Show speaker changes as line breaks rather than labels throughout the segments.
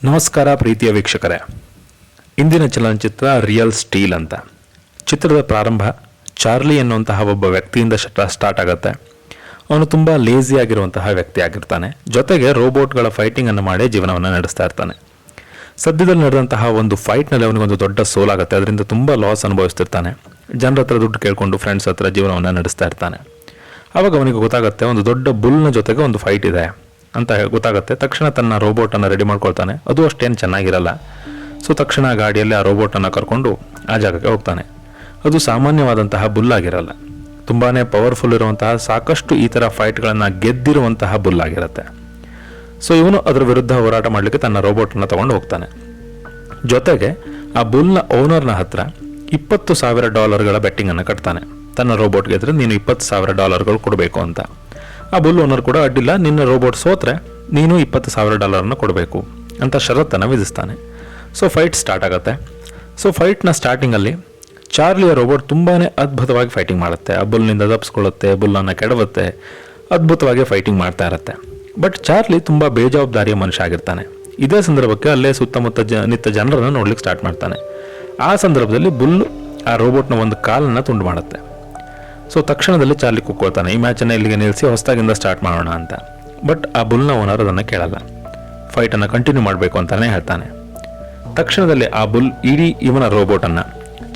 ನಮಸ್ಕಾರ ಪ್ರೀತಿಯ ವೀಕ್ಷಕರೇ. ಇಂದಿನ ಚಲನಚಿತ್ರ ರಿಯಲ್ ಸ್ಟೀಲ್ ಅಂತ. ಚಿತ್ರದ ಪ್ರಾರಂಭ ಚಾರ್ಲಿ ಎನ್ನುವಂತಹ ಒಬ್ಬ ವ್ಯಕ್ತಿಯಿಂದ ಸ್ಟಾರ್ಟ್ ಆಗುತ್ತೆ. ಅವನು ತುಂಬ ಲೇಜಿ ಆಗಿರುವಂತಹ ವ್ಯಕ್ತಿ ಆಗಿರ್ತಾನೆ. ಜೊತೆಗೆ ರೋಬೋಟ್ಗಳ ಫೈಟಿಂಗ್ ಅನ್ನು ಮಾಡಿ ಜೀವನವನ್ನು ನಡೆಸ್ತಾ ಇರ್ತಾನೆ. ಸದ್ಯದಲ್ಲಿ ನಡೆದಂತಹ ಒಂದು ಫೈಟ್ನಲ್ಲಿ ಅವನಿಗೊಂದು ದೊಡ್ಡ ಸೋಲಾಗುತ್ತೆ. ಅದರಿಂದ ತುಂಬ ಲಾಸ್ ಅನುಭವಿಸ್ತಿರ್ತಾನೆ. ಜನರ ಹತ್ರ ದುಡ್ಡು ಕೇಳಿಕೊಂಡು ಫ್ರೆಂಡ್ಸ್ ಹತ್ರ ಜೀವನವನ್ನು ನಡೆಸ್ತಾ ಇರ್ತಾನೆ. ಆವಾಗ ಅವನಿಗೆ ಗೊತ್ತಾಗುತ್ತೆ ಒಂದು ದೊಡ್ಡ ಬುಲ್ನ ಜೊತೆಗೆ ಒಂದು ಫೈಟ್ ಇದೆ ಅಂತ ಗೊತ್ತಾಗುತ್ತೆ. ತಕ್ಷಣ ತನ್ನ ರೋಬೋಟನ್ನು ರೆಡಿ ಮಾಡ್ಕೊಳ್ತಾನೆ. ಅದು ಅಷ್ಟೇನು ಚೆನ್ನಾಗಿರಲ್ಲ. ಸೊ ತಕ್ಷಣ ಗಾಡಿಯಲ್ಲಿ ಆ ರೋಬೋಟನ್ನು ಕರ್ಕೊಂಡು ಆ ಜಾಗಕ್ಕೆ ಹೋಗ್ತಾನೆ. ಅದು ಸಾಮಾನ್ಯವಾದಂತಹ ಬುಲ್ಲಾಗಿರಲ್ಲ, ತುಂಬಾ ಪವರ್ಫುಲ್ ಇರುವಂತಹ, ಸಾಕಷ್ಟು ಈ ಥರ ಫೈಟ್ಗಳನ್ನು ಗೆದ್ದಿರುವಂತಹ ಬುಲ್ಲಾಗಿರುತ್ತೆ. ಸೊ ಇವನು ಅದರ ವಿರುದ್ಧ ಹೋರಾಟ ಮಾಡಲಿಕ್ಕೆ ತನ್ನ ರೋಬೋಟನ್ನು ತಗೊಂಡು ಹೋಗ್ತಾನೆ. ಜೊತೆಗೆ ಆ ಬುಲ್ನ ಓನರ್ನ ಹತ್ರ $20,000 ಬೆಟ್ಟಿಂಗನ್ನು ಕಟ್ತಾನೆ. ತನ್ನ ರೋಬೋಟ್ ಗೆದ್ರೆ ನೀನು $20,000 ಕೊಡಬೇಕು ಅಂತ. ಆ ಬುಲ್ ಓನರ್ ಕೂಡ ಅಡ್ಡಿಲ್ಲ, ನಿನ್ನ ರೋಬೋಟ್ ಸೋತ್ರೆ ನೀನು $20,000 ಕೊಡಬೇಕು ಅಂತ ಷರತ್ತನ್ನು ವಿಧಿಸ್ತಾನೆ. ಸೊ ಫೈಟ್ ಸ್ಟಾರ್ಟ್ ಆಗುತ್ತೆ. ಸೊ ಫೈಟ್ನ ಸ್ಟಾರ್ಟಿಂಗಲ್ಲಿ ಚಾರ್ಲಿಯ ರೋಬೋಟ್ ತುಂಬಾ ಅದ್ಭುತವಾಗಿ ಫೈಟಿಂಗ್ ಮಾಡುತ್ತೆ. ಆ ಬುಲ್ನಿಂದ ತಪ್ಪಿಸ್ಕೊಳ್ಳುತ್ತೆ, ಬುಲ್ಲನ್ನು ಕೆಡವುತ್ತೆ, ಅದ್ಭುತವಾಗಿ ಫೈಟಿಂಗ್ ಮಾಡ್ತಾ ಇರುತ್ತೆ. ಬಟ್ ಚಾರ್ಲಿ ತುಂಬ ಬೇಜವಾಬ್ದಾರಿಯ ಮನುಷ್ಯ ಆಗಿರ್ತಾನೆ. ಇದೇ ಸಂದರ್ಭಕ್ಕೆ ಅಲ್ಲೇ ಸುತ್ತಮುತ್ತ ನಿಂತ ಜನರನ್ನು ನೋಡ್ಲಿಕ್ಕೆ ಸ್ಟಾರ್ಟ್ ಮಾಡ್ತಾನೆ. ಆ ಸಂದರ್ಭದಲ್ಲಿ ಬುಲ್ ಆ ರೋಬೋಟ್ನ ಒಂದು ಕಾಲನ್ನು ತುಂಡು ಮಾಡುತ್ತೆ. ಸೊ ತಕ್ಷಣದಲ್ಲಿ ಚಾರ್ಲಿ ಕೂತ್ಕೊಳ್ತಾನೆ, ಈ ಮ್ಯಾಚನ್ನು ಇಲ್ಲಿಗೆ ನಿಲ್ಲಿಸಿ ಹೊಸದಾಗಿಂದ ಸ್ಟಾರ್ಟ್ ಮಾಡೋಣ ಅಂತ. ಬಟ್ ಆ ಬುಲ್ನ ಓನರ್ ಅದನ್ನು ಕೇಳಲ್ಲ, ಫೈಟನ್ನು ಕಂಟಿನ್ಯೂ ಮಾಡಬೇಕು ಅಂತಾನೆ ಹೇಳ್ತಾನೆ. ತಕ್ಷಣದಲ್ಲಿ ಆ ಬುಲ್ ಇಡೀ ಇವನ ರೋಬೋಟನ್ನು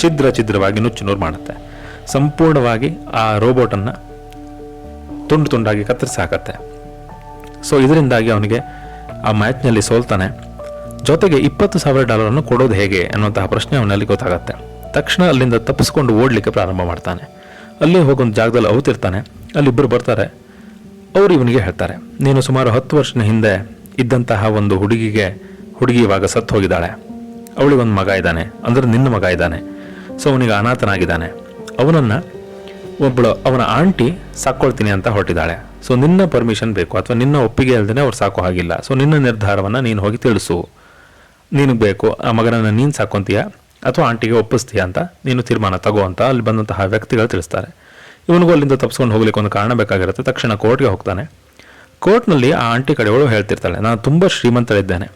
ಛಿದ್ರವಾಗಿ ನುಚ್ಚುನೂರು ಮಾಡುತ್ತೆ. ಸಂಪೂರ್ಣವಾಗಿ ಆ ರೋಬೋಟನ್ನು ತುಂಡು ತುಂಡಾಗಿ ಕತ್ತರಿಸಿ ಹಾಕತ್ತೆ. ಸೊ ಇದರಿಂದಾಗಿ ಅವನಿಗೆ ಆ ಮ್ಯಾಚ್ನಲ್ಲಿ ಸೋಲ್ತಾನೆ. ಜೊತೆಗೆ $20,000 ಕೊಡೋದು ಹೇಗೆ ಅನ್ನುವಂತಹ ಪ್ರಶ್ನೆ ಅವನಲ್ಲಿ ಗೊತ್ತಾಗತ್ತೆ. ತಕ್ಷಣ ಅಲ್ಲಿಂದ ತಪ್ಪಿಸ್ಕೊಂಡು ಓಡಲಿಕ್ಕೆ ಪ್ರಾರಂಭ ಮಾಡ್ತಾನೆ. ಅಲ್ಲಿ ಹೋಗೊಂದು ಜಾಗದಲ್ಲಿ ಅವತಿರ್ತಾನೆ. ಅಲ್ಲಿಬ್ಬರು ಬರ್ತಾರೆ. ಅವರು ಇವನಿಗೆ ಹೇಳ್ತಾರೆ, ನೀನು ಸುಮಾರು 10 ವರ್ಷದ ಹಿಂದೆ ಇದ್ದಂತಹ ಒಂದು ಹುಡುಗಿ ಇವಾಗ ಸತ್ತು ಹೋಗಿದ್ದಾಳೆ. ಅವಳಿಗೊಂದು ಮಗ ಇದ್ದಾನೆ, ಅಂದರೆ ನಿನ್ನ ಮಗ ಇದ್ದಾನೆ. ಸೊ ಅವನಿಗೆ ಅನಾಥನಾಗಿದ್ದಾನೆ. ಅವನನ್ನು ಅವನ ಆಂಟಿ ಸಾಕ್ಕೊಳ್ತೀನಿ ಅಂತ ಹೊರಟಿದ್ದಾಳೆ. ಸೊ ನಿನ್ನ ಪರ್ಮಿಷನ್ ಬೇಕು, ಅಥವಾ ನಿನ್ನ ಒಪ್ಪಿಗೆ ಇಲ್ಲದೇ ಅವ್ರು ಸಾಕೋ ಹಾಗಿಲ್ಲ. ಸೊ ನಿನ್ನ ನಿರ್ಧಾರವನ್ನು ನೀನು ಹೋಗಿ ತಿಳಿಸು. ನಿನಗೆ ಬೇಕು ಆ ಮಗನನ್ನು ನೀನು ಸಾಕೊಂತೀಯ ಅಥವಾ ಆಂಟಿಗೆ ಒಪ್ಪಿಸ್ತೀಯ ಅಂತ ನೀನು ತೀರ್ಮಾನ ತಗೋ ಅಂತ ಅಲ್ಲಿ ಬಂದಂತಹ ವ್ಯಕ್ತಿಗಳು ತಿಳಿಸ್ತಾರೆ. ಇವನಿಗೂ ಅಲ್ಲಿಂದ ತಪ್ಪಿಸ್ಕೊಂಡು ಹೋಗ್ಲಿಕ್ಕೆ ಒಂದು ಕಾರಣ ಬೇಕಾಗಿರುತ್ತೆ. ತಕ್ಷಣ ಕೋರ್ಟ್ಗೆ ಹೋಗ್ತಾನೆ. ಕೋರ್ಟ್ನಲ್ಲಿ ಆ ಆಂಟಿ ಕಡೆಯವಳು ಹೇಳ್ತಿರ್ತಾಳೆ, ನಾನು ತುಂಬ ಶ್ರೀಮಂತಳಿದ್ದೇನೆ,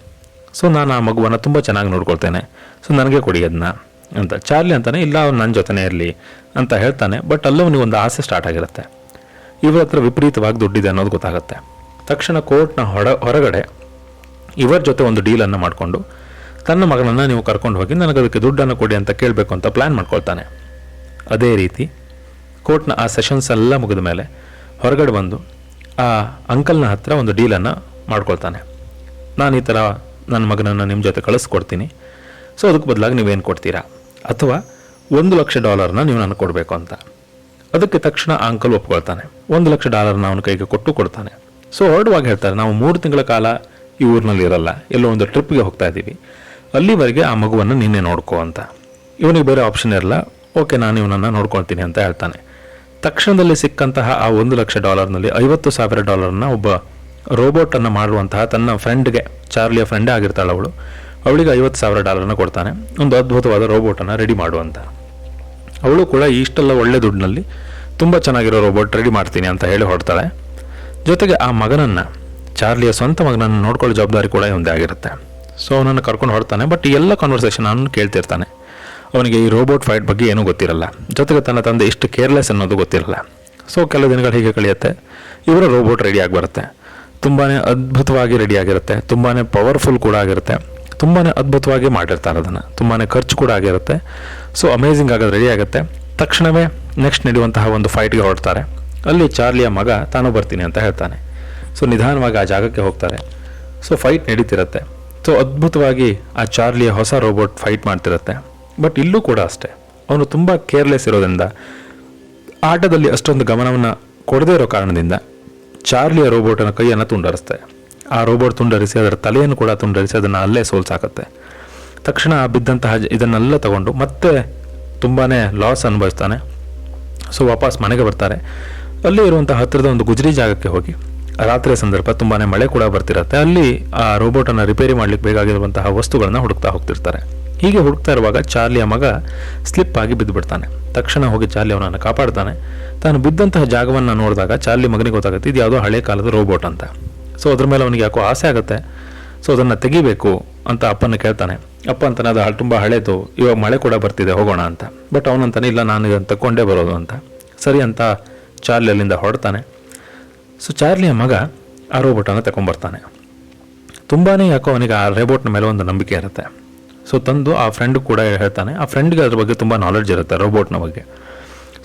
ಸೊ ನಾನು ಆ ಮಗುವನ್ನು ತುಂಬ ಚೆನ್ನಾಗಿ ನೋಡ್ಕೊಳ್ತೇನೆ, ಸೊ ನನಗೆ ಕೊಡಿ ಅದನ್ನ ಅಂತ. ಚಾರ್ಲಿ ಅಂತಾನೆ, ಇಲ್ಲ ಅವ್ನು ನನ್ನ ಜೊತೆನೇ ಇರಲಿ ಅಂತ ಹೇಳ್ತಾನೆ. ಬಟ್ ಅಲ್ಲವನಿಗೆ ಒಂದು ಆಸೆ ಸ್ಟಾರ್ಟ್ ಆಗಿರುತ್ತೆ. ಇವರ ಹತ್ರ ವಿಪರೀತವಾಗಿ ದುಡ್ಡಿದೆ ಅನ್ನೋದು ಗೊತ್ತಾಗುತ್ತೆ. ತಕ್ಷಣ ಕೋರ್ಟ್ನ ಹೊರಗಡೆ ಇವರ ಜೊತೆ ಒಂದು ಡೀಲನ್ನು ಮಾಡಿಕೊಂಡು ತನ್ನ ಮಗನನ್ನು ನೀವು ಕರ್ಕೊಂಡು ಹೋಗಿ ನನಗೆ ಅದಕ್ಕೆ ದುಡ್ಡನ್ನು ಕೊಡಿ ಅಂತ ಕೇಳಬೇಕು ಅಂತ ಪ್ಲ್ಯಾನ್ ಮಾಡ್ಕೊಳ್ತಾನೆ. ಅದೇ ರೀತಿ ಕೋರ್ಟ್ನ ಆ ಸೆಷನ್ಸ್ ಎಲ್ಲ ಮುಗಿದ ಮೇಲೆ ಹೊರಗಡೆ ಬಂದು ಆ ಅಂಕಲ್ನ ಹತ್ರ ಒಂದು ಡೀಲನ್ನು ಮಾಡ್ಕೊಳ್ತಾನೆ. ನಾನು ಈ ಥರ ನನ್ನ ಮಗನನ್ನು ನಿಮ್ಮ ಜೊತೆ ಕಳಿಸ್ಕೊಡ್ತೀನಿ, ಸೊ ಅದಕ್ಕೆ ಬದಲಾಗಿ ನೀವೇನು ಕೊಡ್ತೀರಾ, ಅಥವಾ $1,00,000 ನೀವು ನನಗೆ ಕೊಡಬೇಕು ಅಂತ. ಅದಕ್ಕೆ ತಕ್ಷಣ ಆ ಅಂಕಲ್ ಒಪ್ಕೊಳ್ತಾನೆ. $1,00,000 ಅವನ ಕೈಗೆ ಕೊಡ್ತಾನೆ. ಸೊ ಹೊರಡುವಾಗ ಹೇಳ್ತಾರೆ, ನಾವು 3 ತಿಂಗಳ ಕಾಲ ಈ ಊರಿನಲ್ಲಿ ಇರಲ್ಲ, ಎಲ್ಲೋ ಒಂದು ಟ್ರಿಪ್ಗೆ ಹೋಗ್ತಾ ಇದ್ದೀವಿ, ಅಲ್ಲಿವರೆಗೆ ಆ ಮಗುವನ್ನು ನಿನ್ನೆ ನೋಡ್ಕೋ ಅಂತ. ಇವನಿಗೆ ಬೇರೆ ಆಪ್ಷನ್ ಇರಲ್ಲ. ಓಕೆ, ನಾನು ಇವನನ್ನು ನೋಡ್ಕೊಳ್ತೀನಿ ಅಂತ ಹೇಳ್ತಾನೆ. ತಕ್ಷಣದಲ್ಲಿ ಸಿಕ್ಕಂತಹ ಆ $1,00,000ನಲ್ಲಿ $50,000 ಒಬ್ಬ ರೋಬೋಟನ್ನು ಮಾಡುವಂತಹ ತನ್ನ ಫ್ರೆಂಡ್ಗೆ, ಚಾರ್ಲಿಯ ಫ್ರೆಂಡೇ ಆಗಿರ್ತಾಳೆ ಅವಳು, ಅವಳಿಗೆ $50,000 ಕೊಡ್ತಾನೆ, ಒಂದು ಅದ್ಭುತವಾದ ರೋಬೋಟನ್ನು ರೆಡಿ ಮಾಡುವಂತ. ಅವಳು ಕೂಡ ಇಷ್ಟೆಲ್ಲ ಒಳ್ಳೆ ದುಡ್ಡಿನಲ್ಲಿ ತುಂಬ ಚೆನ್ನಾಗಿರೋ ರೋಬೋಟ್ ರೆಡಿ ಮಾಡ್ತೀನಿ ಅಂತ ಹೇಳಿ ಹೊರಡ್ತಾಳೆ. ಜೊತೆಗೆ ಆ ಮಗನನ್ನು, ಚಾರ್ಲಿಯ ಸ್ವಂತ ಮಗನನ್ನು ನೋಡ್ಕೊಳ್ಳೋ ಜವಾಬ್ದಾರಿ ಕೂಡ ಒಂದೇ ಆಗಿರುತ್ತೆ. ಸೊ ಅವನನ್ನು ಕರ್ಕೊಂಡು ಹೊರಡ್ತಾನೆ. ಬಟ್ ಈ ಎಲ್ಲ ಕಾನ್ವರ್ಸೇಷನ್ ಅವನು ಕೇಳ್ತಿರ್ತಾನೆ. ಅವನಿಗೆ ಈ ರೋಬೋಟ್ ಫೈಟ್ ಬಗ್ಗೆ ಏನೂ ಗೊತ್ತಿರಲ್ಲ. ಜೊತೆಗೆ ತನ್ನ ತಂದೆ ಎಷ್ಟು ಕೇರ್ಲೆಸ್ ಅನ್ನೋದು ಗೊತ್ತಿರಲ್ಲ. ಸೊ ಕೆಲವು ದಿನಗಳು ಹೀಗೆ ಕಳೆಯುತ್ತೆ. ಇವರ ರೋಬೋಟ್ ರೆಡಿಯಾಗಿ ಬರುತ್ತೆ. ತುಂಬಾ ಅದ್ಭುತವಾಗಿ ರೆಡಿಯಾಗಿರುತ್ತೆ. ತುಂಬಾ ಪವರ್ಫುಲ್ ಕೂಡ ಆಗಿರುತ್ತೆ. ತುಂಬಾ ಅದ್ಭುತವಾಗಿ ಮಾಡಿರ್ತಾರೆ ಅದನ್ನು. ತುಂಬಾ ಖರ್ಚು ಕೂಡ ಆಗಿರುತ್ತೆ. ಸೊ ಅಮೇಝಿಂಗ್ ಆಗೋದು ರೆಡಿ ಆಗುತ್ತೆ. ತಕ್ಷಣವೇ ನೆಕ್ಸ್ಟ್ ನಡೆಯುವಂತಹ ಒಂದು ಫೈಟ್ಗೆ ಹೊರಡ್ತಾರೆ. ಅಲ್ಲಿ ಚಾರ್ಲಿಯ ಮಗ ತಾನು ಬರ್ತೀನಿ ಅಂತ ಹೇಳ್ತಾನೆ. ಸೊ ನಿಧಾನವಾಗಿ ಆ ಜಾಗಕ್ಕೆ ಹೋಗ್ತಾರೆ. So fight ನಡೀತಿರುತ್ತೆ. ಸೊ ಅದ್ಭುತವಾಗಿ ಆ ಚಾರ್ಲಿಯ ಹೊಸ ರೋಬೋಟ್ ಫೈಟ್ ಮಾಡ್ತಿರುತ್ತೆ. ಬಟ್ ಇಲ್ಲೂ ಕೂಡ ಅಷ್ಟೇ, ಅವನು ತುಂಬ ಕೇರ್ಲೆಸ್ ಇರೋದ್ರಿಂದ, ಆಟದಲ್ಲಿ ಅಷ್ಟೊಂದು ಗಮನವನ್ನು ಕೊಡದೇ ಇರೋ ಕಾರಣದಿಂದ ಚಾರ್ಲಿಯ ರೋಬೋಟನ ಕೈಯನ್ನು ತುಂಡರಿಸ್ತೆ. ಆ ರೋಬೋಟ್ ತುಂಡರಿಸಿ ಅದರ ತಲೆಯನ್ನು ಕೂಡ ತುಂಡರಿಸಿ ಅದನ್ನು ಅಲ್ಲೇ ಸೋಲ್ಸಾಕತ್ತೆ. ತಕ್ಷಣ ಬಿದ್ದಂತಹ ಇದನ್ನೆಲ್ಲ ತಗೊಂಡು ಮತ್ತೆ ತುಂಬಾ ಲಾಸ್ ಅನುಭವಿಸ್ತಾನೆ. ಸೊ ವಾಪಸ್ ಮನೆಗೆ ಬರ್ತಾರೆ. ಅಲ್ಲಿ ಇರುವಂತಹ ಹತ್ತಿರದ ಒಂದು ಗುಜರಿ ಜಾಗಕ್ಕೆ ಹೋಗಿ, ರಾತ್ರಿಯ ಸಂದರ್ಭ, ತುಂಬಾ ಮಳೆ ಕೂಡ ಬರ್ತಿರುತ್ತೆ. ಅಲ್ಲಿ ಆ ರೋಬೋಟನ್ನು ರಿಪೇರಿ ಮಾಡ್ಲಿಕ್ಕೆ ಬೇಕಾಗಿರುವಂತಹ ವಸ್ತುಗಳನ್ನ ಹುಡುಕ್ತಾ ಹೋಗ್ತಿರ್ತಾರೆ. ಹೀಗೆ ಹುಡುಕ್ತಾ ಇರುವಾಗ ಚಾರ್ಲಿಯ ಮಗ ಸ್ಲಿಪ್ ಆಗಿ ಬಿದ್ದುಬಿಡ್ತಾನೆ. ತಕ್ಷಣ ಹೋಗಿ ಚಾರ್ಲಿ ಅವನನ್ನು ಕಾಪಾಡ್ತಾನೆ. ತಾನು ಬಿದ್ದಂತಹ ಜಾಗವನ್ನು ನೋಡಿದಾಗ ಚಾರ್ಲಿ ಮಗನಿಗೆ ಗೊತ್ತಾಗುತ್ತೆ ಇದು ಯಾವುದೋ ಹಳೆ ಕಾಲದ ರೋಬೋಟ್ ಅಂತ. ಸೊ ಅದ್ರ ಮೇಲೆ ಅವನಿಗೆ ಯಾಕೋ ಆಸೆ ಆಗುತ್ತೆ. ಸೊ ಅದನ್ನು ತೆಗಿಬೇಕು ಅಂತ ಅಪ್ಪನ ಕೇಳ್ತಾನೆ. ಅಪ್ಪ ಅಂತಾನೆ ಅದು ತುಂಬ ಹಳೇದು, ಇವಾಗ ಮಳೆ ಕೂಡ ಬರ್ತಿದೆ, ಹೋಗೋಣ ಅಂತ. ಬಟ್ ಅವನಂತಾನೆ ಇಲ್ಲ, ನಾನು ಇದನ್ನು ತಗೊಂಡೇ ಬರೋದು ಅಂತ. ಸರಿ ಅಂತ ಚಾರ್ಲಿ ಅಲ್ಲಿಂದ ಹೊರಡ್ತಾನೆ. ಸೊ ಚಾರ್ಲಿಯ ಮಗ ಆ ರೋಬೋಟನ್ನು ತಗೊಂಬರ್ತಾನೆ. ತುಂಬಾ ಯಾಕೋ ಅವನಿಗೆ ಆ ರೋಬೋಟ್ನ ಮೇಲೆ ಒಂದು ನಂಬಿಕೆ ಇರುತ್ತೆ. ಸೊ ತಂದು ಆ ಫ್ರೆಂಡ್ ಕೂಡ ಹೇಳ್ತಾನೆ. ಆ ಫ್ರೆಂಡ್ಗೆ ಅದ್ರ ಬಗ್ಗೆ ತುಂಬ ನಾಲೆಡ್ಜ್ ಇರುತ್ತೆ ರೋಬೋಟ್ನ ಬಗ್ಗೆ.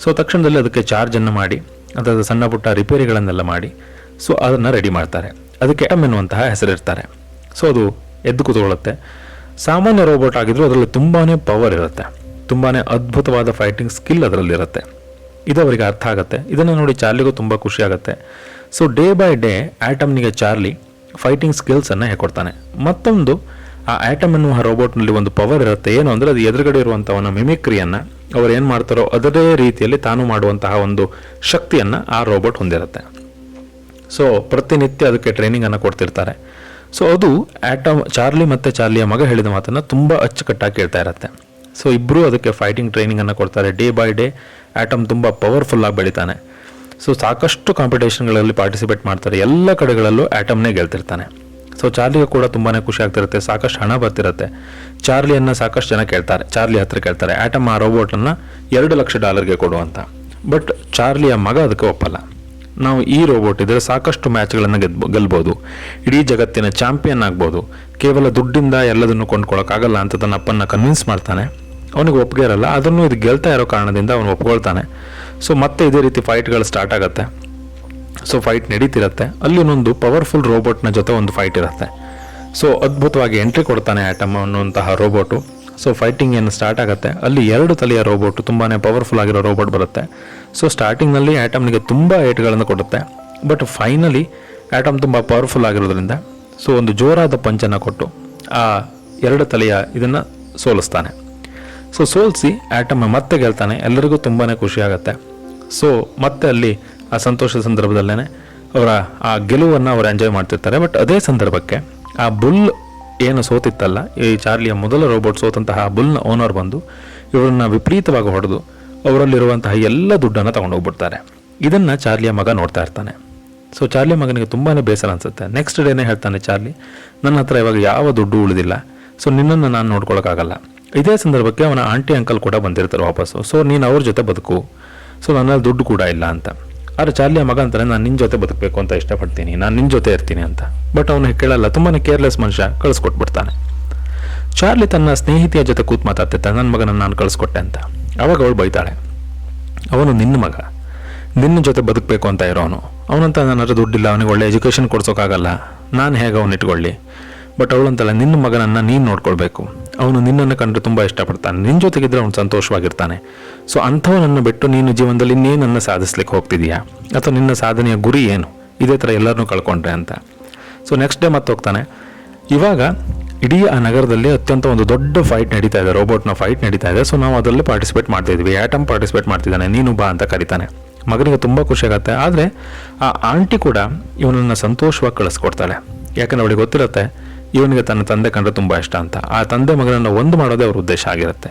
ಸೊ ತಕ್ಷಣದಲ್ಲಿ ಅದಕ್ಕೆ ಚಾರ್ಜನ್ನು ಮಾಡಿ ಅದರ ಸಣ್ಣ ಪುಟ್ಟ ರಿಪೇರಿಗಳನ್ನೆಲ್ಲ ಮಾಡಿ ಸೊ ಅದನ್ನು ರೆಡಿ ಮಾಡ್ತಾರೆ. ಅದಕ್ಕೆ ಆಟಮ್ ಎನ್ನುವಂತಹ ಹೆಸರಿರ್ತಾರೆ. ಸೊ ಅದು ಎದ್ದು ಕೂತ್ಕೊಳ್ಳುತ್ತೆ. ಸಾಮಾನ್ಯ ರೋಬೋಟ್ ಆಗಿದ್ರೂ ಅದರಲ್ಲಿ ತುಂಬಾ ಪವರ್ ಇರುತ್ತೆ, ತುಂಬಾ ಅದ್ಭುತವಾದ ಫೈಟಿಂಗ್ ಸ್ಕಿಲ್ ಅದರಲ್ಲಿರುತ್ತೆ. ಇದು ಅವರಿಗೆ ಅರ್ಥ ಆಗುತ್ತೆ. ಇದನ್ನು ನೋಡಿ ಚಾರ್ಲಿಗೂ ತುಂಬ ಖುಷಿ ಆಗುತ್ತೆ. ಸೊ ಡೇ ಬೈ ಡೇ ಆಟಮ್ನಿಗೆ ಚಾರ್ಲಿ ಫೈಟಿಂಗ್ ಸ್ಕಿಲ್ಸನ್ನು ಹೇಳ್ಕೊಡ್ತಾನೆ. ಮತ್ತೊಂದು, ಆ ಆಟಮ್ ಎನ್ನುವ ರೋಬೋಟ್ನಲ್ಲಿ ಒಂದು ಪವರ್ ಇರುತ್ತೆ. ಏನು ಅಂದರೆ ಅದು ಎದುರುಗಡೆ ಇರುವಂಥವನ್ನ ಮಿಮಿಕ್ರಿಯನ್ನು ಅವ್ರು ಏನು ಮಾಡ್ತಾರೋ ಅದೇ ರೀತಿಯಲ್ಲಿ ತಾನು ಮಾಡುವಂತಹ ಒಂದು ಶಕ್ತಿಯನ್ನು ಆ ರೋಬೋಟ್ ಹೊಂದಿರುತ್ತೆ. ಸೊ ಪ್ರತಿನಿತ್ಯ ಅದಕ್ಕೆ ಟ್ರೈನಿಂಗನ್ನು ಕೊಡ್ತಿರ್ತಾರೆ. ಸೊ ಅದು ಚಾರ್ಲಿ ಮತ್ತು ಚಾರ್ಲಿಯ ಮಗ ಹೇಳಿದ ಮಾತನ್ನು ತುಂಬ ಅಚ್ಚುಕಟ್ಟಾಗಿ ಕೇಳ್ತಾ ಇರುತ್ತೆ. ಸೊ ಇಬ್ಬರೂ ಅದಕ್ಕೆ ಫೈಟಿಂಗ್ ಟ್ರೈನಿಂಗನ್ನು ಕೊಡ್ತಾರೆ. ಡೇ ಬೈ ಡೇ ಆಟಮ್ ತುಂಬ ಪವರ್ಫುಲ್ಲಾಗಿ ಬೆಳಿತಾನೆ. ಸೊ ಸಾಕಷ್ಟು ಕಾಂಪಿಟೇಷನ್ಗಳಲ್ಲಿ ಪಾರ್ಟಿಸಿಪೇಟ್ ಮಾಡ್ತಾರೆ. ಎಲ್ಲ ಕಡೆಗಳಲ್ಲೂ ಆಟಮ್ನೇ ಗೆಲ್ತಿರ್ತಾನೆ. ಸೊ ಚಾರ್ಲಿಗೆ ಕೂಡ ತುಂಬಾ ಖುಷಿ ಆಗ್ತಿರುತ್ತೆ. ಸಾಕಷ್ಟು ಹಣ ಬರ್ತಿರುತ್ತೆ. ಚಾರ್ಲಿಯನ್ನು ಸಾಕಷ್ಟು ಜನ ಕೇಳ್ತಾರೆ, ಚಾರ್ಲಿ ಹತ್ರ ಕೇಳ್ತಾರೆ ಆಟಮ್ ಆ ರೋಬೋಟನ್ನು $2,00,000 ಕೊಡುವಂತ. ಬಟ್ ಚಾರ್ಲಿಯ ಮಗ ಅದಕ್ಕೆ ಒಪ್ಪಲ್ಲ. ನಾವು ಈ ರೋಬೋಟ್ ಇದ್ದರೆ ಸಾಕಷ್ಟು ಮ್ಯಾಚ್ಗಳನ್ನು ಗೆಲ್ಬೋದು, ಇಡೀ ಜಗತ್ತಿನ ಚಾಂಪಿಯನ್ ಆಗ್ಬೋದು, ಕೇವಲ ದುಡ್ಡಿಂದ ಎಲ್ಲದನ್ನು ಕೊಂಡ್ಕೊಳ್ಳೋಕ್ಕಾಗಲ್ಲ ಅಂತ ತನ್ನ ಅಪ್ಪನ್ನ ಕನ್ವಿನ್ಸ್ ಮಾಡ್ತಾನೆ. ಅವನಿಗೆ ಒಪ್ಪಿಗೆ ಇರಲ್ಲ. ಅದನ್ನು ಇದು ಗೆಲ್ತಾ ಇರೋ ಕಾರಣದಿಂದ ಅವನು ಒಪ್ಕೊಳ್ತಾನೆ. ಸೊ ಮತ್ತೆ ಇದೇ ರೀತಿ ಫೈಟ್ಗಳು ಸ್ಟಾರ್ಟ್ ಆಗುತ್ತೆ. ಸೊ ಫೈಟ್ ನಡೀತಿರುತ್ತೆ. ಅಲ್ಲಿ ಇನ್ನೊಂದು ಪವರ್ಫುಲ್ ರೋಬೋಟ್ನ ಜೊತೆ ಒಂದು ಫೈಟ್ ಇರುತ್ತೆ. ಸೊ ಅದ್ಭುತವಾಗಿ ಎಂಟ್ರಿ ಕೊಡ್ತಾನೆ ಆಟಮ್ ಅನ್ನುವಂತಹ ರೋಬೋಟು. ಸೊ ಫೈಟಿಂಗ್ ಏನು ಸ್ಟಾರ್ಟ್ ಆಗುತ್ತೆ. ಅಲ್ಲಿ 2 ತಲೆಯ ರೋಬೋಟು, ತುಂಬಾ ಪವರ್ಫುಲ್ ಆಗಿರೋ ರೋಬೋಟ್ ಬರುತ್ತೆ. ಸೊ ಸ್ಟಾರ್ಟಿಂಗ್ನಲ್ಲಿ ಆಟಮ್ನಿಗೆ ತುಂಬ ಏಟ್ಗಳನ್ನು ಕೊಡುತ್ತೆ. ಬಟ್ ಫೈನಲಿ ಆಟಮ್ ತುಂಬ ಪವರ್ಫುಲ್ ಆಗಿರೋದ್ರಿಂದ ಸೊ ಒಂದು ಜೋರಾದ ಪಂಚನ್ನು ಕೊಟ್ಟು ಆ 2 ತಲೆಯ ಇದನ್ನು ಸೋಲಿಸ್ತಾನೆ. ಸೊ ಸೋಲಿಸಿ ಆಟಮ್ ಮತ್ತೆ ಗೆಲ್ತಾನೆ. ಎಲ್ಲರಿಗೂ ತುಂಬಾ ಖುಷಿ ಆಗುತ್ತೆ. ಸೊ ಮತ್ತೆ ಅಲ್ಲಿ ಆ ಸಂತೋಷದ ಸಂದರ್ಭದಲ್ಲೇ ಅವರ ಆ ಗೆಲುವನ್ನು ಅವರು ಎಂಜಾಯ್ ಮಾಡ್ತಿರ್ತಾರೆ. ಬಟ್ ಅದೇ ಸಂದರ್ಭಕ್ಕೆ ಆ ಬುಲ್ ಏನು ಸೋತಿತ್ತಲ್ಲ, ಈ ಚಾರ್ಲಿಯ ಮೊದಲ ರೋಬೋಟ್ ಸೋತಂತಹ ಆ ಬುಲ್ನ ಓನರ್ ಬಂದು ಇವರನ್ನ ವಿಪರೀತವಾಗಿ ಹೊಡೆದು ಅವರಲ್ಲಿರುವಂತಹ ಎಲ್ಲ ದುಡ್ಡನ್ನು ತಗೊಂಡೋಗ್ಬಿಡ್ತಾರೆ. ಇದನ್ನು ಚಾರ್ಲಿಯ ಮಗ ನೋಡ್ತಾ ಇರ್ತಾನೆ. ಸೊ ಚಾರ್ಲಿಯ ಮಗನಿಗೆ ತುಂಬಾ ಬೇಸರ ಅನಿಸುತ್ತೆ. ನೆಕ್ಸ್ಟ್ ಡೇನೇ ಹೇಳ್ತಾನೆ ಚಾರ್ಲಿ, ನನ್ನ ಹತ್ರ ಇವಾಗ ಯಾವ ದುಡ್ಡು ಉಳಿದಿಲ್ಲ, ಸೊ ನಿನ್ನನ್ನು ನಾನು ನೋಡ್ಕೊಳಕ್ಕಾಗಲ್ಲ. ಇದೇ ಸಂದರ್ಭಕ್ಕೆ ಅವನ ಆಂಟಿ ಅಂಕಲ್ ಕೂಡ ಬಂದಿರ್ತಾರೆ ವಾಪಸ್ಸು. ಸೊ ನೀನು ಅವ್ರ ಜೊತೆ ಬದುಕು, ಸೊ ನನ್ನಲ್ಲಿ ದುಡ್ಡು ಕೂಡ ಇಲ್ಲ ಅಂತ. ಆದರೆ ಚಾರ್ಲಿಯ ಮಗ ಅಂತಾನೆ, ನಾನು ನಿನ್ನ ಜೊತೆ ಬದುಕಬೇಕು ಅಂತ ಇಷ್ಟಪಡ್ತೀನಿ, ನಾನು ನಿನ್ನ ಜೊತೆ ಇರ್ತೀನಿ ಅಂತ. ಬಟ್ ಅವನು ಕೇಳಲ್ಲ, ತುಂಬಾ ಕೇರ್ಲೆಸ್ ಮನುಷ್ಯ, ಕಳಿಸ್ಕೊಟ್ಬಿಡ್ತಾನೆ. ಚಾರ್ಲಿ ತನ್ನ ಸ್ನೇಹಿತೆಯ ಜೊತೆ ಕೂತ್ ಮಾತಾಡ್ತಿರ್ತಾನೆ, ನನ್ನ ಮಗನನ್ನು ನಾನು ಕಳಿಸ್ಕೊಟ್ಟೆ ಅಂತ. ಅವಾಗ ಅವಳು ಬೈತಾಳೆ, ಅವನು ನಿನ್ನ ಮಗ, ನಿನ್ನ ಜೊತೆ ಬದುಕಬೇಕು ಅಂತ ಇರೋನು, ಅವನಂತ ನನ್ನ ಹತ್ರ ದುಡ್ಡಿಲ್ಲ, ಅವನಿಗೆ ಒಳ್ಳೆ ಎಜುಕೇಷನ್ ಕೊಡ್ಸೋಕ್ಕಾಗಲ್ಲ, ನಾನು ಹೇಗೆ ಅವನು ಇಟ್ಕೊಳ್ಳಿ. ಬಟ್ ಅವಳಂತಲ್ಲ, ನಿನ್ನ ಮಗನನ್ನು ನೀನು ನೋಡ್ಕೊಳ್ಬೇಕು, ಅವನು ನಿನ್ನನ್ನು ಕಂಡ್ರೆ ತುಂಬ ಇಷ್ಟಪಡ್ತಾನೆ, ನಿನ್ನ ಜೊತೆಗಿದ್ರೆ ಅವನು ಸಂತೋಷವಾಗಿರ್ತಾನೆ. ಸೊ ಅಂಥವನನ್ನು ಬಿಟ್ಟು ನೀನು ಜೀವನದಲ್ಲಿ ಇನ್ನೇನನ್ನು ಸಾಧಿಸ್ಲಿಕ್ಕೆ ಹೋಗ್ತಿದೀಯಾ, ಅಥವಾ ನಿನ್ನ ಸಾಧನೆಯ ಗುರಿ ಏನು, ಇದೇ ಥರ ಎಲ್ಲರನ್ನೂ ಕಳ್ಕೊಂಡ್ರೆ ಅಂತ. ಸೊ ನೆಕ್ಸ್ಟ್ ಡೇ ಮತ್ತೆ ಹೋಗ್ತಾನೆ. ಇವಾಗ ಇಡೀ ಆ ನಗರದಲ್ಲಿ ಅತ್ಯಂತ ಒಂದು ದೊಡ್ಡ ಫೈಟ್ ನಡೀತಾ ಇದೆ, ರೋಬೋಟ್ನ ಫೈಟ್ ನಡೀತಾ ಇದೆ. ಸೊ ನಾವು ಅದರಲ್ಲಿ ಪಾರ್ಟಿಸಿಪೇಟ್ ಮಾಡ್ತಾ ಇದ್ವಿ, ಆಟಮ್ ಪಾರ್ಟಿಸಿಪೇಟ್ ಮಾಡ್ತಿದ್ದಾನೆ, ನೀನು ಬಾ ಅಂತ ಕರೀತಾನೆ. ಮಗನಿಗೆ ತುಂಬ ಖುಷಿ ಆಗುತ್ತೆ. ಆದರೆ ಆ ಆಂಟಿ ಕೂಡ ಇವನನ್ನು ಸಂತೋಷವಾಗಿ ಕಳಿಸ್ಕೊಡ್ತಾಳೆ. ಯಾಕಂದ್ರೆ ಅವಳಿಗೆ ಗೊತ್ತಿರುತ್ತೆ ಇವನಿಗೆ ತನ್ನ ತಂದೆ ಕಂಡ್ರೆ ತುಂಬ ಇಷ್ಟ ಅಂತ. ಆ ತಂದೆ ಮಗನನ್ನು ಒಂದು ಮಾಡೋದೇ ಅವ್ರ ಉದ್ದೇಶ ಆಗಿರುತ್ತೆ.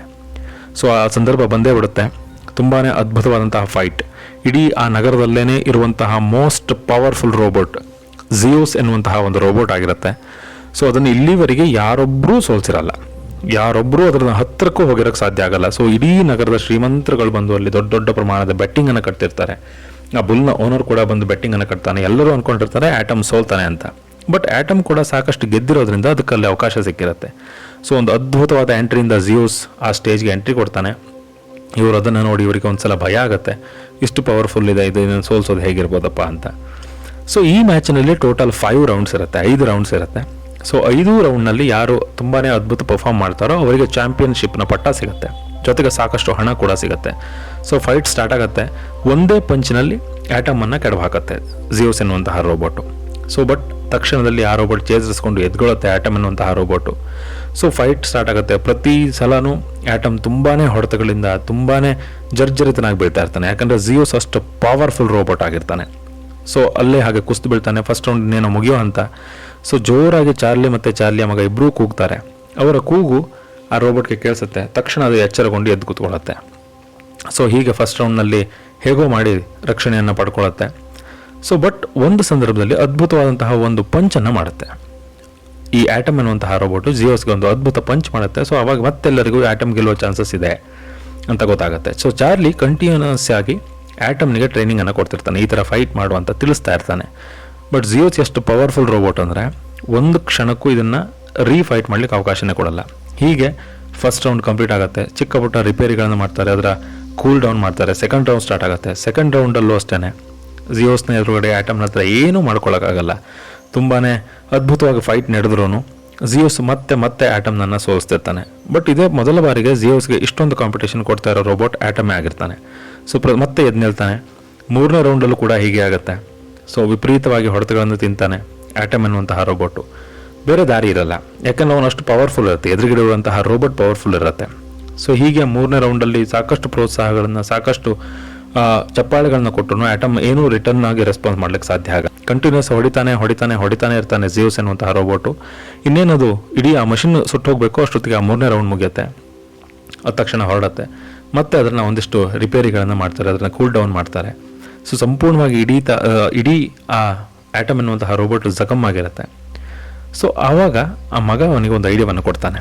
ಸೊ ಆ ಸಂದರ್ಭ ಬಂದೇ ಬಿಡುತ್ತೆ. ತುಂಬಾ ಅದ್ಭುತವಾದಂತಹ ಫೈಟ್. ಇಡೀ ಆ ನಗರದಲ್ಲೇ ಇರುವಂತಹ ಮೋಸ್ಟ್ ಪವರ್ಫುಲ್ ರೋಬೋಟ್ ಜಿಯೋಸ್ ಎನ್ನುವಂತಹ ಒಂದು ರೋಬೋಟ್ ಆಗಿರುತ್ತೆ. ಸೊ ಅದನ್ನು ಇಲ್ಲಿವರೆಗೆ ಯಾರೊಬ್ಬರೂ ಸೋಲ್ಸಿರಲ್ಲ, ಯಾರೊಬ್ಬರೂ ಅದರ ಹತ್ತಿರಕ್ಕೂ ಹೋಗಿರೋಕ್ಕೆ ಸಾಧ್ಯ ಆಗಲ್ಲ. ಸೊ ಇಡೀ ನಗರದ ಶ್ರೀಮಂತರುಗಳು ಬಂದು ಅಲ್ಲಿ ದೊಡ್ಡ ದೊಡ್ಡ ಪ್ರಮಾಣದ ಬೆಟ್ಟಿಂಗನ್ನು ಕಟ್ತಿರ್ತಾರೆ. ಆ ಬುಲ್ನ ಓನರ್ ಕೂಡ ಬಂದು ಬೆಟ್ಟಿಂಗನ್ನು ಕಟ್ತಾನೆ. ಎಲ್ಲರೂ ಅಂದ್ಕೊಂಡಿರ್ತಾರೆ ಆಟಮ್ ಸೋಲ್ತಾನೆ ಅಂತ. ಬಟ್ ಆಟಮ್ ಕೂಡ ಸಾಕಷ್ಟು ಗೆದ್ದಿರೋದ್ರಿಂದ ಅದಕ್ಕಲ್ಲಿ ಅವಕಾಶ ಸಿಕ್ಕಿರುತ್ತೆ. ಸೊ ಒಂದು ಅದ್ಭುತವಾದ ಎಂಟ್ರಿಯಿಂದ ಜಿಯೋಸ್ ಆ ಸ್ಟೇಜ್ಗೆ ಎಂಟ್ರಿ ಕೊಡ್ತಾನೆ. ಇವರು ಅದನ್ನು ನೋಡಿ ಇವರಿಗೆ ಒಂದ್ಸಲ ಭಯ ಆಗುತ್ತೆ, ಇಷ್ಟು ಪವರ್ಫುಲ್ ಇದೆ, ಇದನ್ನು ಸೋಲ್ಸೋದು ಹೇಗಿರ್ಬೋದಪ್ಪ ಅಂತ. ಸೊ ಈ ಮ್ಯಾಚ್ನಲ್ಲಿ ಟೋಟಲ್ 5 ರೌಂಡ್ಸ್ ಇರುತ್ತೆ, 5 ರೌಂಡ್ಸ್ ಇರುತ್ತೆ. ಸೊ 5 ರೌಂಡ್ನಲ್ಲಿ ಯಾರು ತುಂಬಾ ಅದ್ಭುತ ಪರ್ಫಾರ್ಮ್ ಮಾಡ್ತಾರೋ ಅವರಿಗೆ ಚಾಂಪಿಯನ್ಶಿಪ್ನ ಪಟ್ಟ ಸಿಗುತ್ತೆ, ಜೊತೆಗೆ ಸಾಕಷ್ಟು ಹಣ ಕೂಡ ಸಿಗುತ್ತೆ. ಸೊ ಫೈಟ್ ಸ್ಟಾರ್ಟ್ ಆಗುತ್ತೆ. ಒಂದೇ ಪಂಚ್ನಲ್ಲಿ ಆಟಮನ್ನು ಕೆಡವು ಹಾಕುತ್ತೆ ಜಿಯೋಸ್ ಎನ್ನುವಂತಹ ರೋಬೋಟು. ಸೊ ಬಟ್ ತಕ್ಷಣದಲ್ಲಿ ಆ ರೋಬೋಟ್ ಚೇತರಿಸ್ಕೊಂಡು ಎದ್ಕೊಳ್ಳುತ್ತೆ ಆಟಮ್ ಎನ್ನುವಂತಹ ರೋಬೋಟು. ಸೊ ಫೈಟ್ ಸ್ಟಾರ್ಟ್ ಆಗುತ್ತೆ. ಪ್ರತಿ ಸಲನೂ ಆಟಮ್ ತುಂಬಾ ಹೊಡೆತಗಳಿಂದ ತುಂಬಾ ಜರ್ಜರಿತನಾಗಿ ಬೀಳ್ತಾ ಇರ್ತಾನೆ. ಯಾಕಂದರೆ ಜಿಯೋಸ್ ಅಷ್ಟು ಪವರ್ಫುಲ್ ರೋಬೋಟ್ ಆಗಿರ್ತಾನೆ. ಸೊ ಅಲ್ಲೇ ಹಾಗೆ ಕುಸ್ತು ಬೀಳ್ತಾನೆ. ಫಸ್ಟ್ ರೌಂಡ್ ಇನ್ನೇನೋ ಮುಗಿಯೋ ಅಂತ. ಸೊ ಜೋರಾಗಿ ಚಾರ್ಲಿ ಮತ್ತು ಚಾರ್ಲಿಯ ಮಗ ಇಬ್ಬರೂ ಕೂಗ್ತಾರೆ. ಅವರ ಕೂಗು ಆ ರೋಬೋಟ್ಗೆ ಕೇಳಿಸುತ್ತೆ. ತಕ್ಷಣ ಅದು ಎಚ್ಚರಗೊಂಡು ಎದ್ದು ಕೂತ್ಕೊಳ್ಳುತ್ತೆ. ಸೊ ಹೀಗೆ ಫಸ್ಟ್ ರೌಂಡ್ನಲ್ಲಿ ಹೇಗೋ ಮಾಡಿ ರಕ್ಷಣೆಯನ್ನು ಪಡ್ಕೊಳ್ಳುತ್ತೆ. ಸೊ ಬಟ್ ಒಂದು ಸಂದರ್ಭದಲ್ಲಿ ಅದ್ಭುತವಾದಂತಹ ಒಂದು ಪಂಚನ್ನು ಮಾಡುತ್ತೆ. ಈ ಆಟಮ್ ಅನ್ನುವಂತಹ ರೋಬೋಟು ಜಿಯೋಸ್ಗೆ ಒಂದು ಅದ್ಭುತ ಪಂಚ್ ಮಾಡುತ್ತೆ. ಸೊ ಅವಾಗ ಮತ್ತೆಲ್ಲರಿಗೂ ಆಟಮ್ ಗೆಲ್ಲುವ ಚಾನ್ಸಸ್ ಇದೆ ಅಂತ ಗೊತ್ತಾಗುತ್ತೆ. ಸೊ ಚಾರ್ಲಿ ಕಂಟಿನ್ಯೂಸ್ ಆಗಿ ಆಟಮ್ನಿಗೆ ಟ್ರೈನಿಂಗನ್ನು ಕೊಡ್ತಿರ್ತಾನೆ, ಈ ಥರ ಫೈಟ್ ಮಾಡು ಅಂತ ತಿಳಿಸ್ತಾ ಇರ್ತಾನೆ. ಬಟ್ ಜಿಯೋಸ್ ಎಷ್ಟು ಪವರ್ಫುಲ್ ರೋಬೋಟ್ ಅಂದರೆ ಒಂದು ಕ್ಷಣಕ್ಕೂ ಇದನ್ನು ರೀಫೈಟ್ ಮಾಡಲಿಕ್ಕೆ ಅವಕಾಶನೇ ಕೊಡಲ್ಲ. ಹೀಗೆ ಫಸ್ಟ್ ರೌಂಡ್ ಕಂಪ್ಲೀಟ್ ಆಗುತ್ತೆ, ಚಿಕ್ಕ ಪುಟ್ಟ ರಿಪೇರಿಗಳನ್ನು ಮಾಡ್ತಾರೆ, ಅದರ ಕೂಲ್ ಡೌನ್ ಮಾಡ್ತಾರೆ. ಸೆಕೆಂಡ್ ರೌಂಡ್ ಸ್ಟಾರ್ಟ್ ಆಗುತ್ತೆ. ಸೆಕೆಂಡ್ ರೌಂಡಲ್ಲೂ ಅಷ್ಟೇ ಜಿಯೋಸ್ನ ಎದುರುಗಡೆ ಆಟಮ್ನ ಹತ್ರ ಏನೂ ಮಾಡ್ಕೊಳ್ಳೋಕ್ಕಾಗಲ್ಲ. ತುಂಬಾ ಅದ್ಭುತವಾಗಿ ಫೈಟ್ ನಡೆದ್ರೂ ಜಿಯೋಸ್ ಮತ್ತೆ ಆಟಮ್ನನ್ನು ಸೋಲಿಸ್ತಿರ್ತಾನೆ. ಬಟ್ ಇದೇ ಮೊದಲ ಬಾರಿಗೆ ಜಿಯೋಸ್ಗೆ ಇಷ್ಟೊಂದು ಕಾಂಪಿಟೇಷನ್ ಕೊಡ್ತಾ ಇರೋ ರೋಬೋಟ್ ಆಟಮೇ ಆಗಿರ್ತಾನೆ. ಸೊ ಮತ್ತೆ ಎದ್ದು ನಿಲ್ತಾನೆ. ಮೂರನೇ ರೌಂಡಲ್ಲೂ ಕೂಡ ಹೀಗೆ ಆಗುತ್ತೆ. ಸೊ ವಿಪರೀತವಾಗಿ ಹೊಡೆತಗಳನ್ನು ತಿಂತಾನೆ ಆಟಮ್ ಎನ್ನುವಂತಹ ರೋಬೋಟು. ಬೇರೆ ದಾರಿ ಇರಲ್ಲ, ಯಾಕಂದ್ರೆ ಅವನು ಅಷ್ಟು ಪವರ್ಫುಲ್ ಇರುತ್ತೆ, ಎದುರುಗಡೆ ಇರುವಂತಹ ರೋಬೋಟ್ ಪವರ್ಫುಲ್ ಇರುತ್ತೆ. ಸೊ ಹೀಗೆ ಮೂರನೇ ರೌಂಡಲ್ಲಿ ಸಾಕಷ್ಟು ಪ್ರೋತ್ಸಾಹಗಳನ್ನು, ಸಾಕಷ್ಟು ಚಪ್ಪಾಳೆಗಳನ್ನ ಕೊಟ್ಟರು ಆಟಮ್ ಏನೂ ರಿಟರ್ನ್ ಆಗಿ ರೆಸ್ಪಾನ್ಸ್ ಮಾಡ್ಲಿಕ್ಕೆ ಸಾಧ್ಯ ಆಗ. ಕಂಟಿನ್ಯೂಸ್ ಹೊಡಿತಾನೆ ಇರ್ತಾನೆ ಜಿಯೋಸ್ ಎನ್ನುವಂತಹ ರೋಬೋಟು. ಇನ್ನೇನದು ಇಡೀ ಆ ಮಷಿನ್ ಸುಟ್ಟು ಹೋಗಬೇಕು ಅಷ್ಟೊತ್ತಿಗೆ ಆ ಮೂರನೇ ರೌಂಡ್ ಮುಗಿಯುತ್ತೆ. ಅದ ತಕ್ಷಣ ಹೊರಡುತ್ತೆ. ಮತ್ತೆ ಅದನ್ನು ಒಂದಿಷ್ಟು ರಿಪೇರಿಗಳನ್ನು ಮಾಡ್ತಾರೆ, ಅದನ್ನು ಕೂಲ್ ಡೌನ್ ಮಾಡ್ತಾರೆ. ಸೊ ಸಂಪೂರ್ಣವಾಗಿ ಇಡೀ ಆ ಆಟಮ್ ಎನ್ನುವಂತಹ ರೋಬೋಟ್ ಜಖಮ್ ಆಗಿರುತ್ತೆ. ಸೊ ಆವಾಗ ಆ ಮಗ ಅವನಿಗೆ ಒಂದು ಐಡಿಯಾವನ್ನು ಕೊಡ್ತಾನೆ.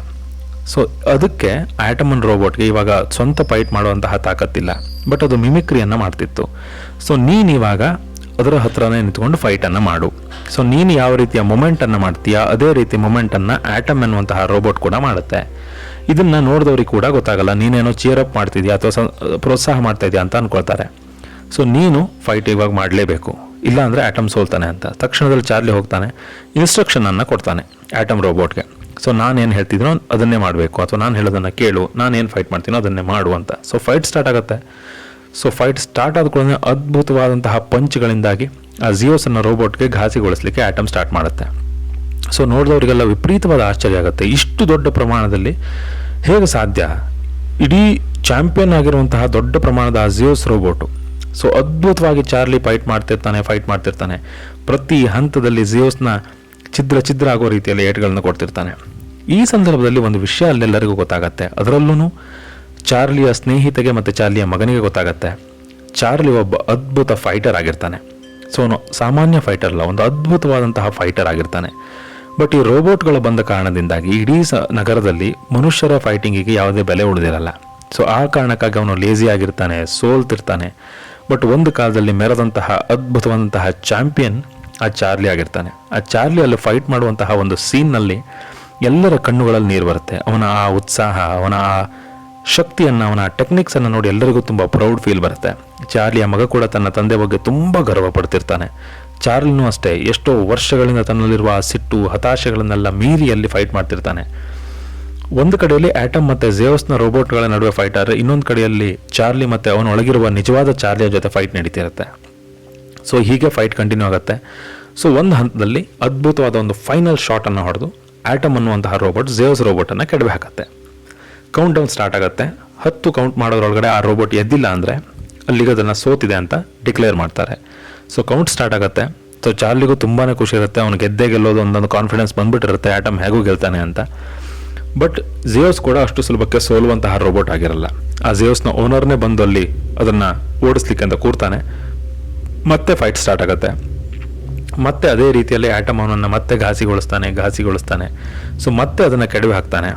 ಸೊ ಅದಕ್ಕೆ ಆಟಮನ್ ರೋಬೋಟ್ಗೆ ಇವಾಗ ಸ್ವಂತ ಫೈಟ್ ಮಾಡುವಂತಹ ತಾಕತ್ತಿಲ್ಲ, ಬಟ್ ಅದು ಮಿಮಿಕ್ರಿಯನ್ನು ಮಾಡ್ತಿತ್ತು. ಸೊ ನೀನಿವಾಗ ಅದರ ಹತ್ರನೇ ನಿಂತ್ಕೊಂಡು ಫೈಟನ್ನು ಮಾಡು. ಸೊ ನೀನು ಯಾವ ರೀತಿಯ ಮೊಮೆಂಟನ್ನು ಮಾಡ್ತೀಯಾ ಅದೇ ರೀತಿ ಮೊಮೆಂಟನ್ನು ಆಟಮ್ ಎನ್ನುವಂತಹ ರೋಬೋಟ್ ಕೂಡ ಮಾಡುತ್ತೆ. ಇದನ್ನು ನೋಡಿದವ್ರಿಗೆ ಕೂಡ ಗೊತ್ತಾಗಲ್ಲ, ನೀನೇನೋ ಚೇರ್ ಅಪ್ ಮಾಡ್ತಿದ್ಯಾ ಅಥವಾ ಪ್ರೋತ್ಸಾಹ ಮಾಡ್ತಾ ಇದೆಯಾ ಅಂತ ಅನ್ಕೊಳ್ತಾರೆ. ಸೊ ನೀನು ಫೈಟ್ ಇವಾಗ ಮಾಡಲೇಬೇಕು, ಇಲ್ಲ ಅಂದರೆ ಆಟಮ್ ಸೋಲ್ತಾನೆ ಅಂತ. ತಕ್ಷಣದಲ್ಲಿ ಚಾರ್ಲಿ ಹೋಗ್ತಾನೆ, ಇನ್ಸ್ಟ್ರಕ್ಷನನ್ನು ಕೊಡ್ತಾನೆ ಆಟಮ್ ರೋಬೋಟ್ಗೆ. ಸೊ ನಾನೇನು ಹೇಳ್ತಿದ್ನೋ ಅದನ್ನೇ ಮಾಡಬೇಕು, ಅಥವಾ ನಾನು ಹೇಳೋದನ್ನು ಕೇಳು, ನಾನೇನು ಫೈಟ್ ಮಾಡ್ತೀನೋ ಅದನ್ನೇ ಮಾಡು ಅಂತ. ಸೊ ಫೈಟ್ ಸ್ಟಾರ್ಟ್ ಆಗುತ್ತೆ. ಸೊ ಫೈಟ್ ಸ್ಟಾರ್ಟ್ ಆದ ಕೂಡಲೇ ಅದ್ಭುತವಾದಂತಹ ಪಂಚ್ಗಳಿಂದಾಗಿ ಆ ಜಿಯೋಸನ್ನು ರೋಬೋಟ್ಗೆ ಘಾಸಿಗೊಳಿಸಲಿಕ್ಕೆ ಆಟಮ್ ಸ್ಟಾರ್ಟ್ ಮಾಡುತ್ತೆ. ಸೊ ನೋಡಿದವರಿಗೆಲ್ಲ ವಿಪರೀತವಾದ ಆಶ್ಚರ್ಯ ಆಗುತ್ತೆ, ಇಷ್ಟು ದೊಡ್ಡ ಪ್ರಮಾಣದಲ್ಲಿ ಹೇಗೆ ಸಾಧ್ಯ? ಇಡೀ ಚಾಂಪಿಯನ್ ಆಗಿರುವಂತಹ ದೊಡ್ಡ ಪ್ರಮಾಣದ ಆ ಜಿಯೋಸ್ ರೋಬೋಟು. ಸೊ ಅದ್ಭುತವಾಗಿ ಚಾರ್ಲಿ ಫೈಟ್ ಮಾಡ್ತಿರ್ತಾನೆ. ಪ್ರತಿ ಹಂತದಲ್ಲಿ ಜಿಯೋಸ್ನ ಛಿದ್ರ ಆಗೋ ರೀತಿಯಲ್ಲಿ ಏಟ್ಗಳನ್ನು ಕೊಡ್ತಿರ್ತಾನೆ. ಈ ಸಂದರ್ಭದಲ್ಲಿ ಒಂದು ವಿಷಯ ಅಲ್ಲೆಲ್ಲರಿಗೂ ಗೊತ್ತಾಗತ್ತೆ, ಅದರಲ್ಲೂ ಚಾರ್ಲಿಯ ಸ್ನೇಹಿತೆಗೆ ಮತ್ತು ಚಾರ್ಲಿಯ ಮಗನಿಗೆ ಗೊತ್ತಾಗತ್ತೆ, ಚಾರ್ಲಿ ಒಬ್ಬ ಅದ್ಭುತ ಫೈಟರ್ ಆಗಿರ್ತಾನೆ. ಸೊ ಸಾಮಾನ್ಯ ಫೈಟರ್ ಅಲ್ಲ, ಒಂದು ಅದ್ಭುತವಾದಂತಹ ಫೈಟರ್ ಆಗಿರ್ತಾನೆ. ಬಟ್ ಈ ರೋಬೋಟ್ಗಳು ಬಂದ ಕಾರಣದಿಂದಾಗಿ ಇಡೀ ನಗರದಲ್ಲಿ ಮನುಷ್ಯರ ಫೈಟಿಂಗಿಗೆ ಯಾವುದೇ ಬೆಲೆ ಉಳಿದಿರಲ್ಲ. ಸೊ ಆ ಕಾರಣಕ್ಕಾಗಿ ಅವನು ಲೇಜಿ ಆಗಿರ್ತಾನೆ, ಸೋಲ್ತಿರ್ತಾನೆ. ಬಟ್ ಒಂದು ಕಾಲದಲ್ಲಿ ಮೆರೆದಂತಹ ಅದ್ಭುತವಾದಂತಹ ಚಾಂಪಿಯನ್ ಆ ಚಾರ್ಲಿ ಆಗಿರ್ತಾನೆ. ಆ ಚಾರ್ಲಿ ಅಲ್ಲಿ ಫೈಟ್ ಮಾಡುವಂತಹ ಒಂದು ಸೀನ್ನಲ್ಲಿ ಎಲ್ಲರ ಕಣ್ಣುಗಳಲ್ಲಿ ನೀರು ಬರುತ್ತೆ. ಅವನ ಆ ಉತ್ಸಾಹ, ಅವನ ಆ ಶಕ್ತಿಯನ್ನು, ಅವನ ಆ ಟೆಕ್ನಿಕ್ಸನ್ನು ನೋಡಿ ಎಲ್ಲರಿಗೂ ತುಂಬ ಪ್ರೌಡ್ ಫೀಲ್ ಬರುತ್ತೆ. ಚಾರ್ಲಿಯ ಮಗ ಕೂಡ ತನ್ನ ತಂದೆ ಬಗ್ಗೆ ತುಂಬ ಗರ್ವ ಪಡ್ತಿರ್ತಾನೆ. ಚಾರ್ಲಿನೂ ಅಷ್ಟೇ ಎಷ್ಟೋ ವರ್ಷಗಳಿಂದ ತನ್ನಲ್ಲಿರುವ ಆ ಸಿಟ್ಟು, ಹತಾಶೆಗಳನ್ನೆಲ್ಲ ಮೀರಿ ಅಲ್ಲಿ ಫೈಟ್ ಮಾಡ್ತಿರ್ತಾನೆ. ಒಂದು ಕಡೆಯಲ್ಲಿ ಆಟಮ್ ಮತ್ತು ಜಿಯೋಸ್ನ ರೋಬೋಟ್ಗಳ ನಡುವೆ ಫೈಟ್ ಆದರೆ, ಇನ್ನೊಂದು ಕಡೆಯಲ್ಲಿ ಚಾರ್ಲಿ ಮತ್ತು ಅವನೊಳಗಿರುವ ನಿಜವಾದ ಚಾರ್ಲಿಯ ಜೊತೆ ಫೈಟ್ ನಡೀತಿರುತ್ತೆ. ಸೊ ಹೀಗೆ ಫೈಟ್ ಕಂಟಿನ್ಯೂ ಆಗುತ್ತೆ. ಸೊ ಒಂದು ಹಂತದಲ್ಲಿ ಅದ್ಭುತವಾದ ಒಂದು ಫೈನಲ್ ಶಾಟನ್ನು ಹೊಡೆದು ಆಟಮ್ ಅನ್ನುವಂತಹ ರೋಬೋಟ್ ಜಿಯೋಸ್ ರೋಬೋಟನ್ನು ಕೆಡವಿ ಹಾಕತ್ತೆ. ಕೌಂಟ್ ಡೌನ್ ಸ್ಟಾರ್ಟ್ ಆಗುತ್ತೆ. 10 ಕೌಂಟ್ ಮಾಡೋದ್ರೊಳಗಡೆ ಆ ರೋಬೋಟ್ ಎದ್ದಿಲ್ಲ ಅಂದರೆ ಅಲ್ಲಿಗೆ ಅದನ್ನು ಸೋತಿದೆ ಅಂತ ಡಿಕ್ಲೇರ್ ಮಾಡ್ತಾರೆ. ಸೊ ಕೌಂಟ್ ಸ್ಟಾರ್ಟ್ ಆಗುತ್ತೆ. ಸೊ ಚಾರ್ಲಿಗೂ ತುಂಬಾ ಖುಷಿ ಇರುತ್ತೆ, ಅವ್ನು ಗೆದ್ದೇ ಗೆಲ್ಲೋದು ಒಂದೊಂದು ಕಾನ್ಫಿಡೆನ್ಸ್ ಬಂದ್ಬಿಟ್ಟಿರುತ್ತೆ, ಆಟಮ್ ಹೇಗೂ ಗೆಲ್ತಾನೆ ಅಂತ. ಬಟ್ ಜಿಯೋಸ್ ಕೂಡ ಅಷ್ಟು ಸುಲಭಕ್ಕೆ ಸೋಲುವಂತಹ ರೋಬೋಟ್ ಆಗಿರಲ್ಲ. ಆ ಜಿಯೋಸ್ನ ಓನರ್ನೇ ಬಂದು ಅಲ್ಲಿ ಅದನ್ನು ಓಡಿಸ್ಲಿಕ್ಕೆ ಅಂತ ಕೂರ್ತಾನೆ. ಮತ್ತೆ ಫೈಟ್ ಸ್ಟಾರ್ಟ್ ಆಗುತ್ತೆ. ಮತ್ತೆ ಅದೇ ರೀತಿಯಲ್ಲಿ ಆಟಮ್ ಅವನನ್ನು ಮತ್ತೆ ಘಾಸಿಗೊಳಿಸ್ತಾನೆ. ಸೊ ಮತ್ತೆ ಅದನ್ನು ಕೆಡವಿ ಹಾಕ್ತಾನೆ.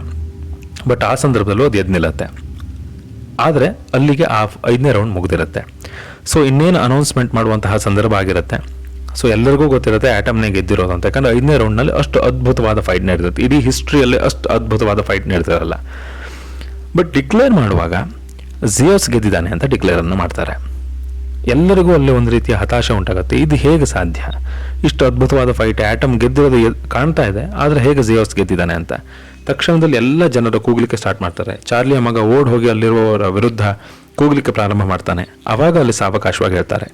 ಬಟ್ ಆ ಸಂದರ್ಭದಲ್ಲೂ ಅದು ಎದ್ದು ನಿಲ್ಲತ್ತೆ. ಆದರೆ ಅಲ್ಲಿಗೆ ಆ 5ನೇ ರೌಂಡ್ ಮುಗಿದಿರುತ್ತೆ. ಸೊ ಇನ್ನೇನು ಅನೌನ್ಸ್ಮೆಂಟ್ ಮಾಡುವಂತಹ ಸಂದರ್ಭ ಆಗಿರುತ್ತೆ. ಸೊ ಎಲ್ಲರಿಗೂ ಗೊತ್ತಿರುತ್ತೆ ಆಟಮ್ನೇ ಗೆದ್ದಿರೋದು ಅಂತ, ಯಾಕಂದರೆ 5ನೇ ರೌಂಡ್ನಲ್ಲಿ ಅಷ್ಟು ಅದ್ಭುತವಾದ ಫೈಟ್ ನಡೆದಿರುತ್ತೆ. ಇಡೀ ಹಿಸ್ಟ್ರಿಯಲ್ಲಿ ಅಷ್ಟು ಅದ್ಭುತವಾದ ಫೈಟ್ ನಡೆದಿರಲ್ಲ. ಬಟ್ ಡಿಕ್ಲೇರ್ ಮಾಡುವಾಗ ಜಿಯೋಸ್ ಗೆದ್ದಿದ್ದಾನೆ ಅಂತ ಡಿಕ್ಲೇರನ್ನು ಮಾಡ್ತಾರೆ. ಎಲ್ಲರಿಗೂ ಅಲ್ಲಿ ಒಂದು ರೀತಿಯ ಹತಾಶೆ ಉಂಟಾಗುತ್ತೆ. ಇದು ಹೇಗೆ ಸಾಧ್ಯ? ಇಷ್ಟು ಅದ್ಭುತವಾದ ಫೈಟ್, ಆಟಮ್ ಗೆದ್ದಿರೋದು ಕಾಣ್ತಾ ಇದೆ, ಆದರೆ ಹೇಗೆ ಜಿಯೋಸ್ ಗೆದ್ದಿದ್ದಾನೆ ಅಂತ. ತಕ್ಷಣದಲ್ಲಿ ಎಲ್ಲ ಜನರು ಕೂಗ್ಲಿಕ್ಕೆ ಸ್ಟಾರ್ಟ್ ಮಾಡ್ತಾರೆ. ಚಾರ್ಲಿಯ ಮಗ ಓಡ್ ಹೋಗಿ ಅಲ್ಲಿರುವವರ ವಿರುದ್ಧ ಕೂಗ್ಲಿಕ್ಕೆ ಪ್ರಾರಂಭ ಮಾಡ್ತಾನೆ. ಆವಾಗ ಅಲ್ಲಿ ಸಾವಕಾಶವಾಗಿ ಹೇಳ್ತಾರೆ,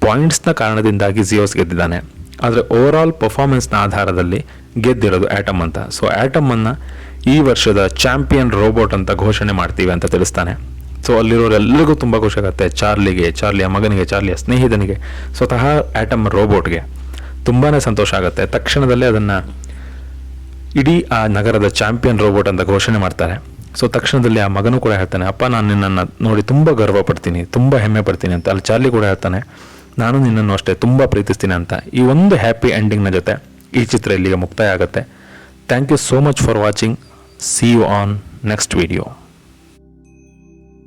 ಪಾಯಿಂಟ್ಸ್ನ ಕಾರಣದಿಂದಾಗಿ ಜಿಯೋಸ್ ಗೆದ್ದಿದ್ದಾನೆ, ಆದರೆ ಓವರ್ ಆಲ್ ಪರ್ಫಾರ್ಮೆನ್ಸ್ನ ಆಧಾರದಲ್ಲಿ ಗೆದ್ದಿರೋದು ಆಟಮ್ ಅಂತ. ಸೊ ಆಟಮನ್ನು ಈ ವರ್ಷದ ಚಾಂಪಿಯನ್ ರೋಬೋಟ್ ಅಂತ ಘೋಷಣೆ ಮಾಡ್ತೀವಿ ಅಂತ ತಿಳಿಸ್ತಾನೆ. ಸೊ ಅಲ್ಲಿರೋರೆಲ್ಲರಿಗೂ ತುಂಬ ಖುಷಿ ಆಗುತ್ತೆ. ಚಾರ್ಲಿಗೆ, ಚಾರ್ಲಿಯ ಮಗನಿಗೆ, ಚಾರ್ಲಿಯ ಸ್ನೇಹಿತನಿಗೆ, ಸ್ವತಃ ಆಟಮ್ ರೋಬೋಟ್ಗೆ ತುಂಬಾ ಸಂತೋಷ ಆಗುತ್ತೆ. ತಕ್ಷಣದಲ್ಲೇ ಅದನ್ನು ಇಡೀ ಆ ನಗರದ ಚಾಂಪಿಯನ್ ರೋಬೋಟ್ ಅಂತ ಘೋಷಣೆ ಮಾಡ್ತಾರೆ. ಸೊ ತಕ್ಷಣದಲ್ಲಿ ಆ ಮಗನೂ ಕೂಡ ಹೇಳ್ತಾನೆ, ಅಪ್ಪ ನಾನು ನಿನ್ನನ್ನು ನೋಡಿ ತುಂಬ ಗರ್ವ ಪಡ್ತೀನಿ, ತುಂಬ ಹೆಮ್ಮೆ ಪಡ್ತೀನಿ ಅಂತ. ಅಲ್ಲಿ ಚಾರ್ಲಿ ಕೂಡ ಹೇಳ್ತಾನೆ, ನಾನು ನಿನ್ನನ್ನು ಅಷ್ಟೇ ತುಂಬ ಪ್ರೀತಿಸ್ತೀನಿ ಅಂತ. ಈ ಒಂದು ಹ್ಯಾಪಿ ಎಂಡಿಂಗ್ನ ಜೊತೆ ಈ ಚಿತ್ರ ಇಲ್ಲಿಗೆ ಮುಕ್ತಾಯ ಆಗುತ್ತೆ. Thank you so much for watching. See you on next video.